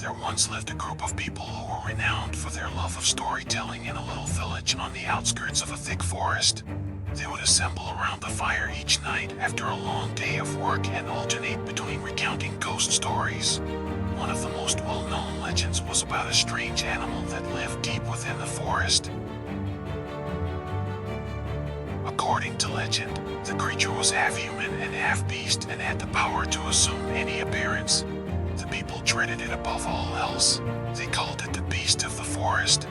There once lived a group of people who were renowned for their love of storytelling in a little village on the outskirts of a thick forest. They would assemble around the fire each night after a long day of work and alternate between recounting ghost stories. One of the most well-known legends was about a strange animal that lived deep within the forest. According to legend, the creature was half human and half beast and had the power to assume any appearance. The people dreaded it above all else. They called it the beast of the forest.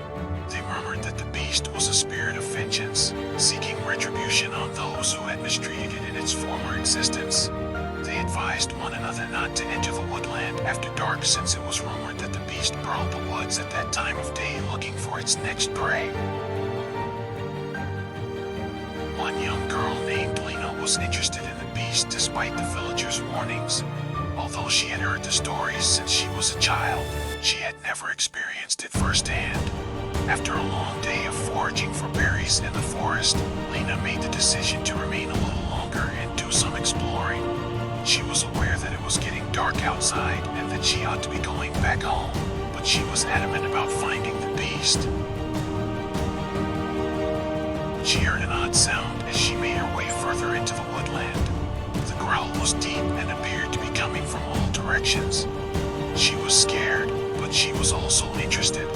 They murmured that the beast was a spirit of vengeance, seeking retribution on those who had mistreated it in its former existence. They advised one another not to enter the woodland after dark, since it was rumored that the beast prowled the woods at that time of day looking for its next prey. One young girl named Lena was interested in the beast despite the villagers' warnings. Although she had heard the stories since she was a child, she had never experienced it firsthand. After a long day of foraging for berries in the forest, Lena made the decision to remain a little longer and do some exploring. She was aware that it was getting dark outside and that she ought to be going back home, but she was adamant about finding the beast. She heard an odd sound as she made her way further into the woodland. The growl was deep and appeared to be coming from all directions. She was scared, but she was also interested.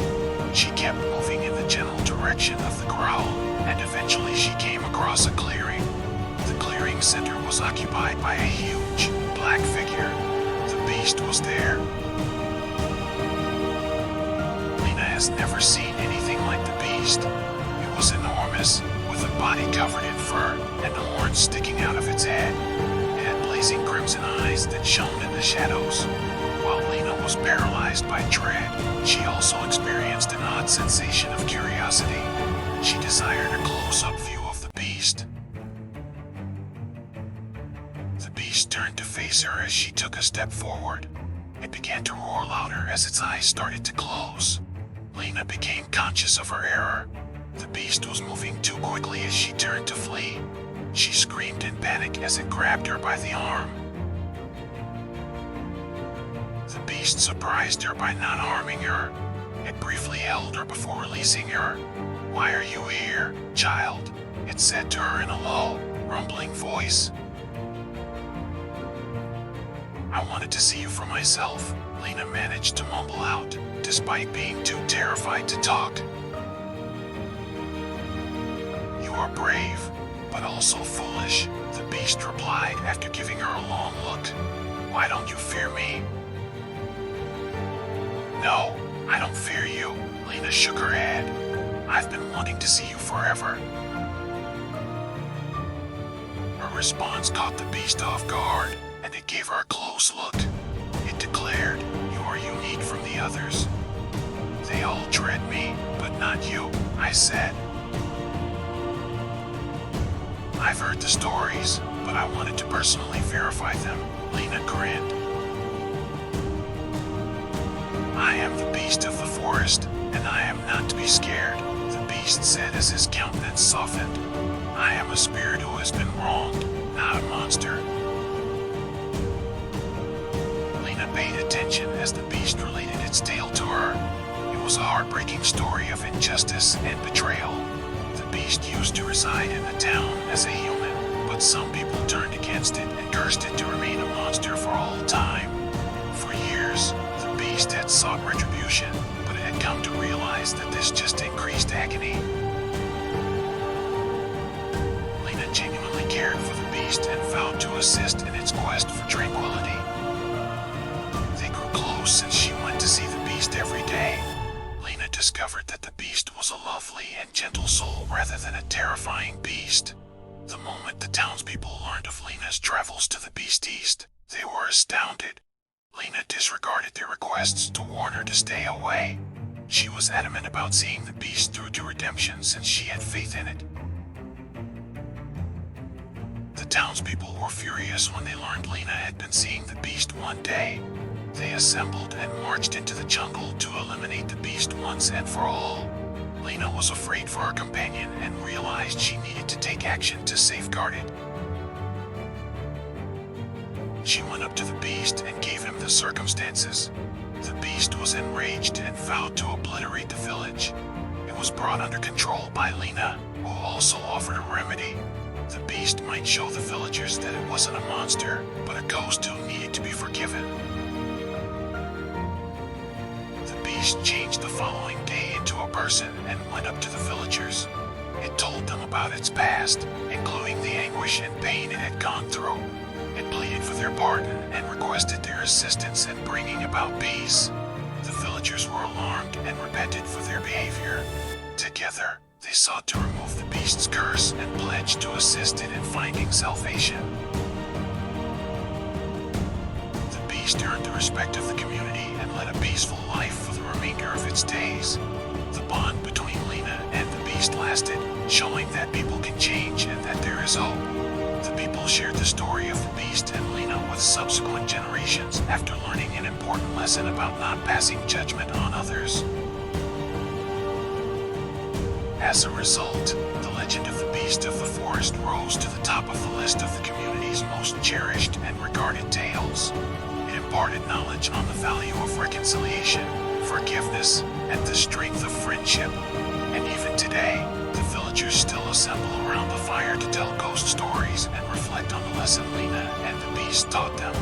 She kept moving in the general direction of the growl, and eventually she came across a clearing. The clearing center was occupied by a huge, black figure. The beast was there. Lena has never seen anything like the beast. It was enormous, with a body covered in fur and horns sticking out of its head. It had blazing crimson eyes that shone in the shadows. While Lena was paralyzed by dread, she also experienced an odd sensation of curiosity. She desired a close-up view of the beast. The beast turned to face her as she took a step forward. It began to roar louder as its eyes started to close. Lena became conscious of her error. The beast was moving too quickly as she turned to flee. She screamed in panic as it grabbed her by the arm. The beast surprised her by not harming her. It briefly held her before releasing her. "Why are you here, child?" it said to her in a low, rumbling voice. "I wanted to see you for myself," Lena managed to mumble out, despite being too terrified to talk. "You are brave, but also foolish," the beast replied after giving her a long look. "Why don't you fear me?" "No, I don't fear you," Lena shook her head. "I've been wanting to see you forever." Her response caught the beast off guard, and it gave her a close look. It declared, "You are unique from the others." "They all dread me, but not you," I said. "I've heard the stories, but I wanted to personally verify them," Lena grinned. "I am the beast of the forest, and I am not to be scared," the beast said as his countenance softened. "I am a spirit who has been wronged, not a monster." Lena paid attention as the beast related its tale to her. It was a heartbreaking story of injustice and betrayal. The beast used to reside in the town as a human, but some people turned against it and cursed it to remain a monster for all time. For years, the beast had sought retribution, but it had come to realize that this just increased agony. Lena genuinely cared for the beast and vowed to assist in its quest for tranquility. They grew close since she went to see the beast every day. Lena discovered that the beast was a lovely and gentle soul rather than a terrifying beast. The moment the townspeople learned of Lena's travels to the Beast East, they were astounded. Lena disregarded their requests to warn her to stay away. She was adamant about seeing the beast through to redemption since she had faith in it. The townspeople were furious when they learned Lena had been seeing the beast one day. They assembled and marched into the jungle to eliminate the beast once and for all. Lena was afraid for her companion and realized she needed to take action to safeguard it. She went up to the beast and gave him the circumstances. The beast was enraged and vowed to obliterate the village. It was brought under control by Lena, who also offered a remedy. The beast might show the villagers that it wasn't a monster, but a ghost who needed to be forgiven. The beast changed the following day into a person and went up to the villagers. It told them about its past, including the anguish and pain it had gone through. It pleaded for their pardon and requested their assistance in bringing about peace. The villagers were alarmed and repented for their behavior. Together, they sought to remove the beast's curse and pledged to assist it in finding salvation. The beast earned the respect of the community and led a peaceful life for the remainder of its days. The bond between Lena and the beast lasted, showing that people can change and that there is hope. The people shared the story of the beast and Lena with subsequent generations after learning an important lesson about not passing judgment on others. As a result, the legend of the beast of the forest rose to the top of the list of the community's most cherished and regarded tales. It imparted knowledge on the value of reconciliation, forgiveness, and the strength of friendship. And even today, the villagers still assemble around the fire to tell ghost stories and reflect on the lesson Lena and the beast taught them.